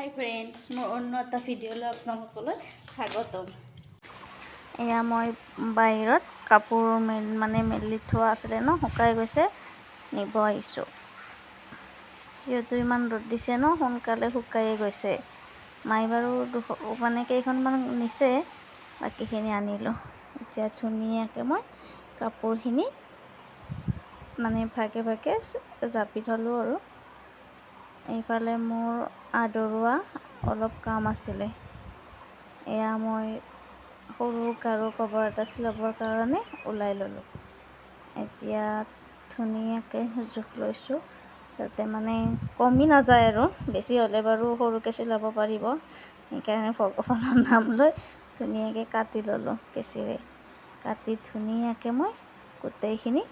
হাই friends, মোৰ অন্য এটা ভিডিঅ'লৈ আপোনালোকলৈ স্বাগতম। এয়া মই বাহিৰত কাপোৰ মেলি থোৱা আছিলে ন, শুকাই গৈছে, নিব আহিছোঁ। যিহেতু ইমান ৰ'দ দিছে ন, সোনকালে শুকাই গৈছে। মায়ে বাৰু কেইখনমান নিছে, বাকীখিনি আনিলোঁ। এতিয়া ধুনীয়াকৈ মই কাপোৰখিনি ভাগে ভাগে জাপি থলোঁ আৰু। এইফালে মোৰ আদৰোৱা অলপ কাম আছিলে। এয়া মই সৰু গাৰু কভাৰ এটা চিলাবৰ কাৰণে ওলাই ল'লোঁ। এতিয়া ধুনীয়াকৈ জোখ লৈছোঁ যাতে কমি নাযায় আৰু বেছি হ'লে বাৰু সৰুকৈ চিলাব পাৰিব। সেইকাৰণে ভগৱানৰ নাম লৈ ধুনীয়াকৈ কাটি ল'লোঁ কেঁচিৰে। কাটি ধুনীয়াকৈ মই গোটেইখিনি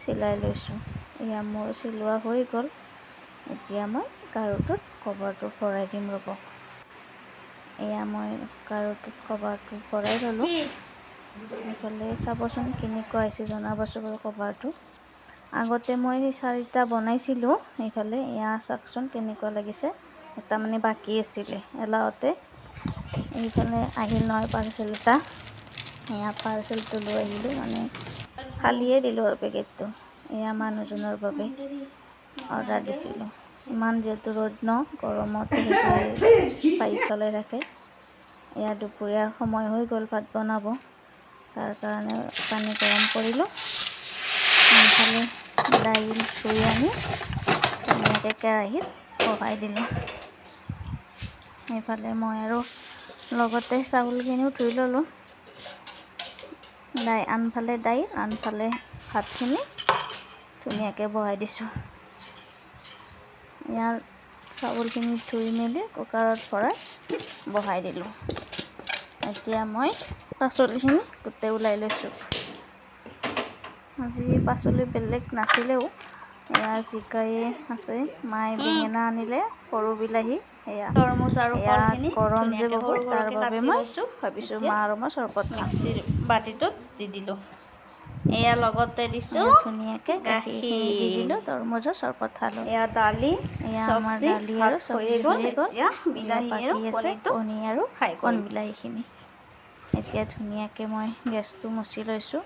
চিলাই লৈছোঁ। এয়া মোৰ চিলোৱা হৈ গ'ল। এতিয়া মই গাৰুটোত কভাৰটো ভৰাই দিম ৰ'ব। এয়া মই গাৰুটোত কভাৰটো ভৰাই ল'লোঁ। এইফালে চাবচোন কেনেকুৱা হৈছে, জনাবচোন বাৰু কভাৰটো। আগতে মই 4টা বনাইছিলোঁ। এইফালে এয়া চাওকচোন কেনেকুৱা লাগিছে। এটা বাকী আছিলে এলাহতে। এইফালে আহিল নহয় পাৰ্চেল এটা। এয়া পাৰ্চেলটো লৈ আহিলোঁ, খালিয়ে দিলোঁ আৰু পেকেটটো। এয়া মানুহজনৰ বাবে অৰ্ডাৰ দিছিলোঁ। ইমান যিহেতু ৰ'দ ন, গৰমত বাইক চলাই থাকে। এয়া দুপৰীয়াৰ সময় হৈ গ'ল ভাত বনাব, তাৰ কাৰণে পানী গৰম কৰিলোঁ। আনফালে দাইল ধুই আনি ধুনীয়াকৈ কেৰাহীত বহাই দিলোঁ। এইফালে মই আৰু লগতে চাউলখিনিও ধুই ল'লোঁ। আনফালে দাইল, আনফালে ভাতখিনি ধুনীয়াকৈ বহাই দিছোঁ। ইয়াৰ চাউলখিনি ধুই মেলি কুকাৰত ভৰাই বহাই দিলোঁ। এতিয়া মই পাচলিখিনি গোটেই ওলাই লৈছোঁ। আজি পাচলি বেলেগ নাছিলেও, এয়া জিকায়ে আছে, মায়ে বেঙেনা আনিলে, সৰু বিলাহী, তৰমুজ আৰু কলখিনি গৰম যে বহুত, তাৰ বাবে মই ভাবিছোঁ মা আৰু মই চৰবত মিক্সিৰ বাতিটোত দি দিলোঁ। এয়া লগতে দিছোঁ ধুনীয়াকৈ গাখীৰখিনি দি দিলোঁ, তৰমুজৰ চৰবত খালোঁ। এয়া দালি, এয়া আমাৰ দালি আৰু চব্জি হৈয়ে গ'ল। এতিয়া বাকী আছে কণী আৰু কণ বিলাহীখিনি। এতিয়া ধুনীয়াকৈ মই গেছটো মুচি লৈছোঁ।